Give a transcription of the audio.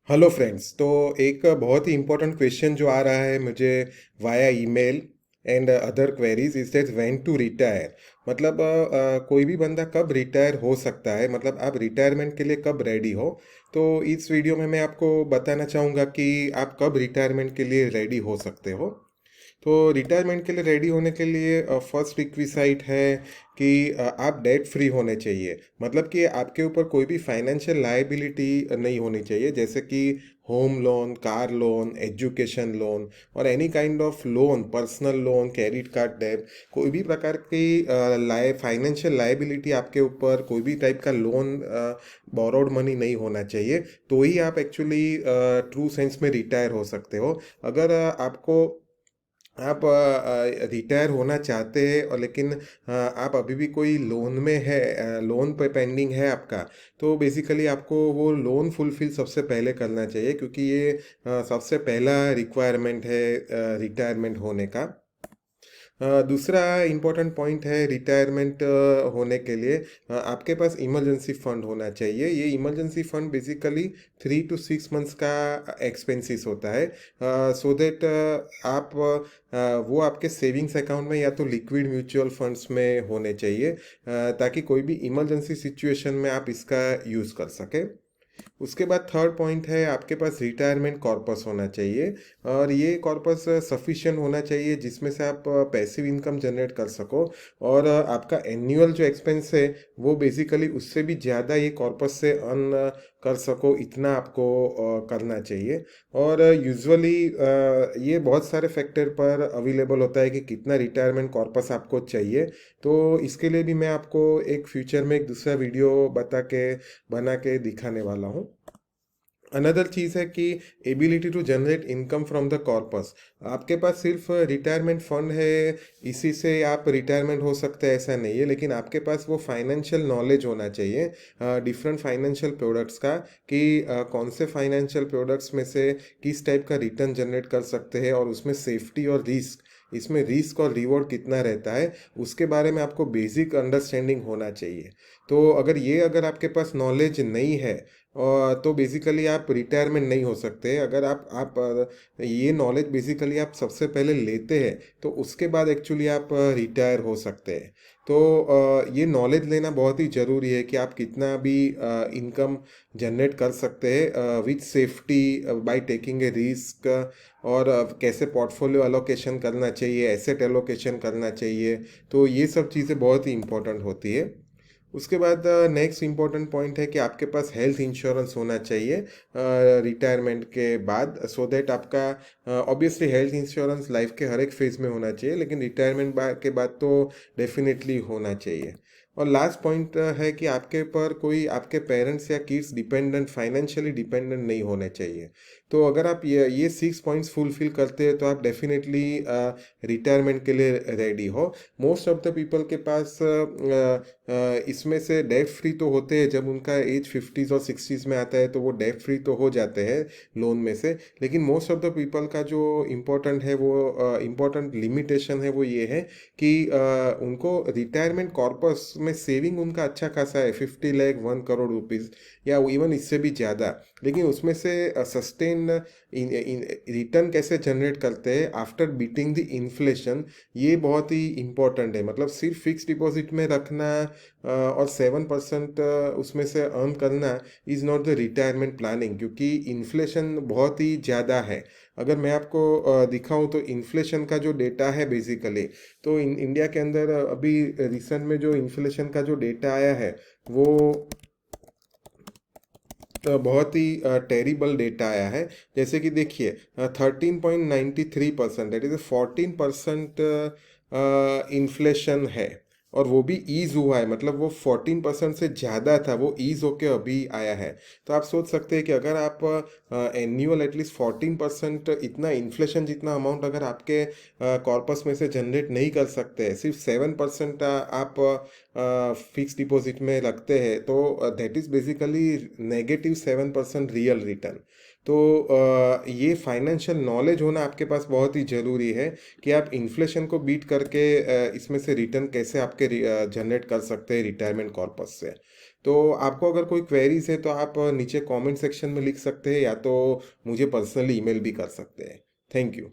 Hello friends. तो एक बहुत ही इम्पोर्टेंट क्वेश्चन जो आ रहा है मुझे via email and other queries is that when to retire. मतलब कोई भी बंदा कब रिटायर हो सकता है, मतलब आप रिटायरमेंट के लिए कब रेडी हो। तो इस वीडियो में मैं आपको बताना चाहूँगा कि आप कब रिटायरमेंट के लिए रेडी हो सकते हो। तो रिटायरमेंट के लिए रेडी होने के लिए फर्स्ट रिक्विसाइट है कि आप डेट फ्री होने चाहिए। मतलब कि आपके ऊपर कोई भी फाइनेंशियल लायबिलिटी नहीं होनी चाहिए, जैसे कि home loan, car loan, education loan और any kind of loan, personal loan, credit card debt. कोई भी प्रकार की फाइनेंशियल लायबिलिटी आपके ऊपर, कोई भी टाइप का लोन, बोरोड मनी नहीं होना चाहिए। तो ही आप एक्चुअली ट्रू सेंस में रिटायर हो सकते हो। अगर आपको आप रिटायर होना चाहते हैं और लेकिन आप अभी भी कोई लोन में है, लोन पे पेंडिंग है आपका, तो बेसिकली आपको वो लोन फुलफिल सबसे पहले करना चाहिए, क्योंकि ये सबसे पहला रिक्वायरमेंट है रिटायरमेंट होने का। दूसरा इम्पोर्टेंट पॉइंट है रिटायरमेंट होने के लिए, आपके पास इमरजेंसी फंड होना चाहिए। ये emergency fund basically 3 to 6 months का एक्सपेंसेस होता है, सो दैट आप वो आपके सेविंग्स अकाउंट में या तो लिक्विड म्यूचुअल फंड्स में होने चाहिए, ताकि कोई भी इमरजेंसी सिचुएशन में आप इसका यूज़ कर सकें। उसके बाद थर्ड पॉइंट है, आपके पास रिटायरमेंट कॉर्पस होना चाहिए। और ये कॉर्पस सफिशिएंट होना चाहिए जिसमें से आप पैसिव इनकम जनरेट कर सको। और आपका एनुअल जो एक्सपेंस है वो बेसिकली उससे भी ज़्यादा ये कॉर्पस से अर्न कर सको, इतना आपको करना चाहिए। और यूजुअली ये बहुत सारे फैक्टर पर अवेलेबल होता है कि कितना रिटायरमेंट कॉर्पस आपको चाहिए। तो इसके लिए भी मैं आपको एक फ्यूचर में एक दूसरा वीडियो बना के दिखाने वाला हूँ। अनदर चीज़ है कि ability to generate income from the corpus. आपके पास सिर्फ रिटायरमेंट फंड है, इसी से आप रिटायरमेंट हो सकते हैं ऐसा नहीं है, लेकिन आपके पास वो फाइनेंशियल नॉलेज होना चाहिए डिफरेंट फाइनेंशियल प्रोडक्ट्स का, कि कौन से फाइनेंशियल प्रोडक्ट्स में से किस टाइप का रिटर्न जनरेट कर सकते हैं और उसमें सेफ्टी और रिस्क, इसमें रिस्क और रिवॉर्ड कितना रहता है, उसके बारे में आपको बेसिक अंडरस्टैंडिंग होना चाहिए। तो अगर आपके पास नॉलेज नहीं है तो बेसिकली आप रिटायरमेंट नहीं हो सकते। अगर आप ये नॉलेज बेसिकली आप सबसे पहले लेते हैं तो उसके बाद एक्चुअली आप रिटायर हो सकते हैं। तो ये नॉलेज लेना बहुत ही ज़रूरी है कि आप कितना भी इनकम जनरेट कर सकते हैं with safety, by taking a risk, और कैसे पोर्टफोलियो एलोकेशन करना चाहिए, एसेट एलोकेशन करना चाहिए। तो ये सब चीज़ें बहुत ही इंपॉर्टेंट होती है। उसके बाद नेक्स्ट इम्पॉर्टेंट पॉइंट है कि आपके पास हेल्थ इंश्योरेंस होना चाहिए रिटायरमेंट के बाद, सो दैट आपका ऑब्वियसली हेल्थ इंश्योरेंस लाइफ के हर एक फेज में होना चाहिए, लेकिन रिटायरमेंट के बाद तो डेफिनेटली होना चाहिए। और लास्ट पॉइंट है कि आपके पर कोई आपके पेरेंट्स या किड्स डिपेंडेंट, फाइनेंशियली डिपेंडेंट नहीं होने चाहिए। तो अगर आप ये 6 पॉइंट्स फुलफिल करते हैं तो आप डेफिनेटली रिटायरमेंट के लिए रेडी हो। मोस्ट ऑफ द पीपल के पास इसमें से डेट फ्री तो होते हैं, जब उनका एज 50s और 60s में आता है तो वो डेट फ्री तो हो जाते हैं लोन में से। लेकिन मोस्ट ऑफ द पीपल का जो इम्पोर्टेंट है, वो इम्पोर्टेंट लिमिटेशन है, वो ये है कि उनको रिटायरमेंट कॉर्पस में सेविंग उनका अच्छा खासा है, 50 लाख, 1 करोड़ रुपीज़ या इवन इससे भी ज़्यादा। लेकिन उसमें से सस्टेन रिटर्न कैसे जनरेट करते हैं आफ्टर बीटिंग द इन्फ्लेशन, ये बहुत ही इम्पोर्टेंट है। मतलब सिर्फ फिक्स डिपॉजिट में रखना और 7% उसमें से अर्न करना is not the retirement planning, क्योंकि इन्फ्लेशन बहुत ही ज़्यादा है। अगर मैं आपको दिखाऊं तो इन्फ्लेशन का जो डेटा है बेसिकली, तो इंडिया के अंदर अभी रिसेंट में जो इन्फ्लेशन का जो डेटा आया है वो बहुत ही टेरिबल डेटा आया है। जैसे कि देखिए 13.93%, दैट इज 14% इन्फ्लेशन है, और वो भी ईज हुआ है। मतलब वो 14% से ज़्यादा था, वो ईज होके अभी आया है। तो आप सोच सकते हैं कि अगर आप एन्यूअल एटलीस्ट 14% इतना इन्फ्लेशन जितना अमाउंट अगर आपके कॉर्पस में से जनरेट नहीं कर सकते हैं, सिर्फ 7% आप फिक्स डिपॉजिट में रखते हैं, तो that is basically -7% real return. तो ये फाइनेंशियल नॉलेज होना आपके पास बहुत ही ज़रूरी है कि आप इन्फ्लेशन को बीट करके इसमें से रिटर्न कैसे आपके जनरेट कर सकते हैं रिटायरमेंट कॉर्पस से। तो आपको अगर कोई क्वेरीज है तो आप नीचे कमेंट सेक्शन में लिख सकते हैं, या तो मुझे पर्सनली ईमेल भी कर सकते हैं। Thank you.